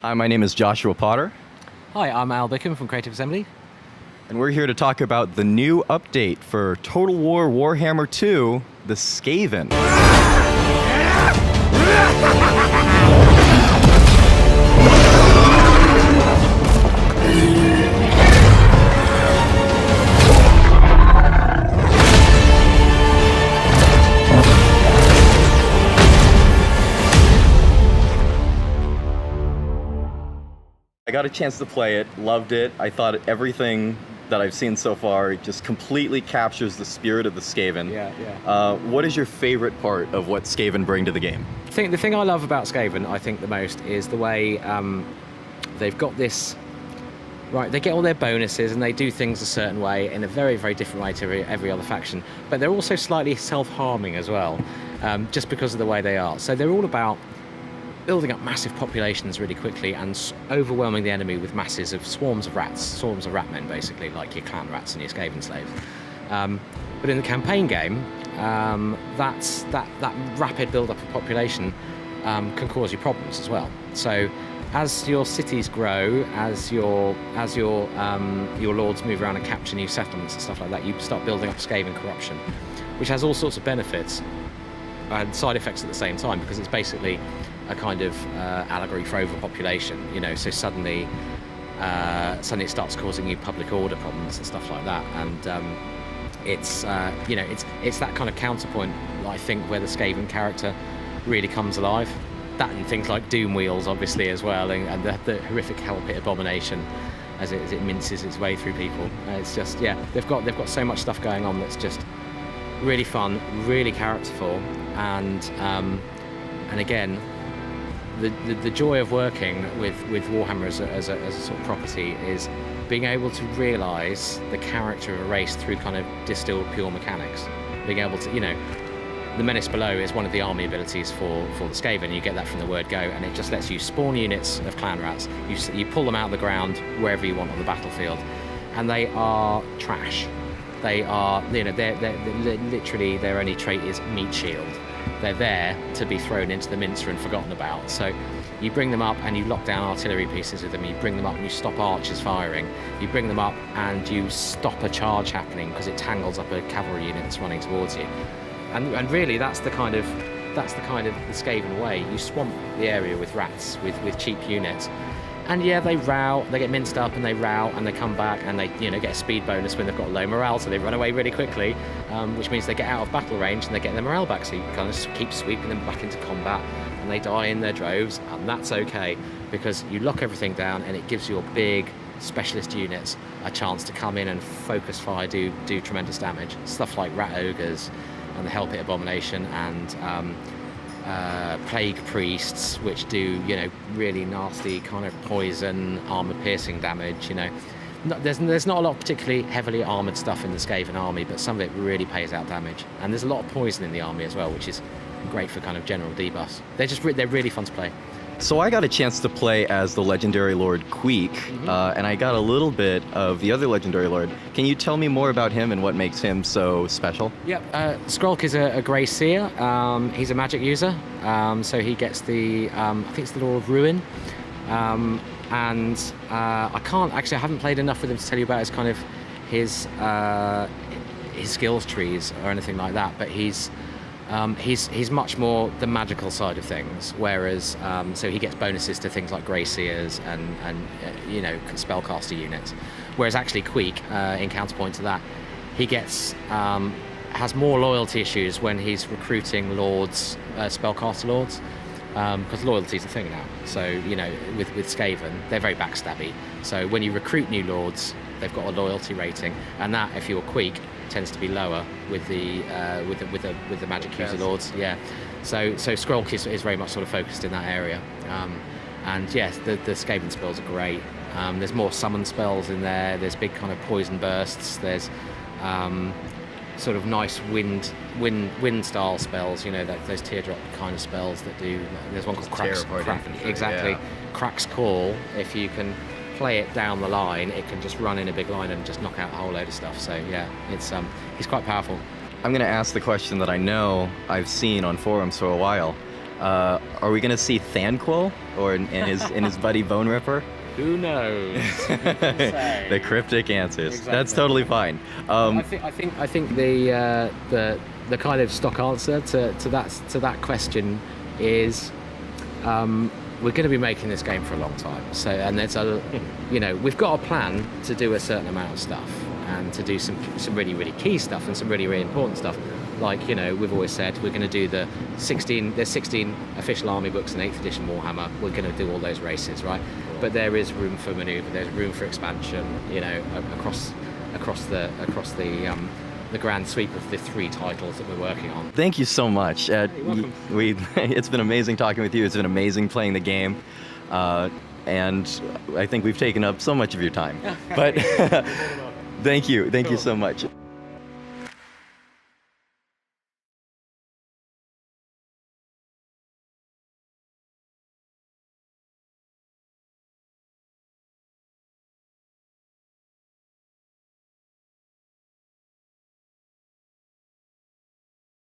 Hi, my name is Joshua Potter, Hi, I'm Al Bickham from Creative Assembly. and we're here to talk about the new update for Total War Warhammer 2, the Skaven. I got a chance to play it, loved it. I thought everything that I've seen so far just completely captures the spirit of the Skaven. What is your favorite part of what Skaven bring to the game? The thing I love about Skaven, I think the most, is the way they've got this. Right, they get all their bonuses and they do things a certain way in a very, very different way to every other faction. But they're also slightly self-harming as well, just because of the way they are. So they're all about building up massive populations really quickly and overwhelming the enemy with masses of swarms of rats, swarms of ratmen, basically, like your clan rats and your Skaven slaves. But in the campaign game, that rapid build-up of population can cause you problems as well. So as your cities grow, as your lords move around and capture new settlements and stuff like that, you start building up Skaven corruption, which has all sorts of benefits and side effects at the same time, because it's basically a kind of allegory for overpopulation, you know. So suddenly it starts causing you public order problems and stuff like that, and it's that kind of counterpoint, I think, where the Skaven character really comes alive. That and things like Doom Wheels, obviously, as well, and the horrific Hell Pit Abomination as it minces its way through people. It's just, yeah, they've got so much stuff going on that's just really fun, really characterful, and again, the joy of working with Warhammer as a sort of property is being able to realise the character of a race through kind of distilled pure mechanics. Being able to, the Menace Below is one of the army abilities for the Skaven. You get that from the word go, and it just lets you spawn units of clan rats. You pull them out of the ground wherever you want on the battlefield, and they are trash. They are, they're literally, their only trait is meat shield. They're there to be thrown into the mincer and forgotten about. So you bring them up and you lock down artillery pieces with them. You bring them up and you stop archers firing. You bring them up and you stop a charge happening because it tangles up a cavalry unit that's running towards you. And really, that's the kind of the Skaven way. You swamp the area with rats, with cheap units. And yeah, they row, they get minced up and they row and they come back and they get a speed bonus when they've got low morale, so they run away really quickly, which means they get out of battle range and they get their morale back, so you kind of keep sweeping them back into combat and they die in their droves, and that's okay because you lock everything down and it gives your big specialist units a chance to come in and focus fire, do tremendous damage. Stuff like Rat Ogres and the Hell Pit Abomination and plague priests, which do really nasty kind of poison, armor-piercing damage. There's not a lot of particularly heavily armored stuff in the Skaven army, but some of it really pays out damage. And there's a lot of poison in the army as well, which is great for kind of general debuffs. They're really fun to play. So I got a chance to play as the legendary Lord Queek, and I got a little bit of the other legendary Lord. Can you tell me more about him and what makes him so special? Yep, Skrulk is a Grey Seer. He's a magic user, so he gets the, I think it's the Law of Ruin. I haven't played enough with him to tell you about his skills trees or anything like that, but he's much more the magical side of things, whereas so he gets bonuses to things like Grey Seers and spellcaster units, whereas actually Queek, in counterpoint to that, he gets has more loyalty issues when he's recruiting lords, spellcaster lords, because loyalty is a thing now. So with Skaven, they're very backstabby. So when you recruit new lords, they've got a loyalty rating, and that, if you're Queek, tends to be lower with the magic user lords. Yeah, so Skrulk is very much sort of focused in that area, and yes, the Skaven spells are great. There's more summon spells in there. There's big kind of poison bursts. There's sort of nice wind style spells. Those teardrop kind of spells that do. There's one called Cracks. Exactly, yeah. Crack's Call. If you can play it down the line, it can just run in a big line and just knock out a whole load of stuff. So yeah, he's quite powerful. I'm going to ask the question that I know I've seen on forums for a while. Are we gonna see Thanquil or and his buddy Bone Ripper? Who knows? The cryptic answers. Exactly. That's totally fine. I think the kind of stock answer to that question is we're going to be making this game for a long time. So, and there's we've got a plan to do a certain amount of stuff and to do some really, really key stuff and some really, really important stuff. Like, we've always said we're going to do there's 16 official army books in 8th edition Warhammer. We're going to do all those races, right? But there is room for manoeuvre. There's room for expansion. Across the grand sweep of the 3 titles that we're working on. Thank you so much. You're welcome. It's been amazing talking with you. It's been amazing playing the game, and I think we've taken up so much of your time. But thank you so much.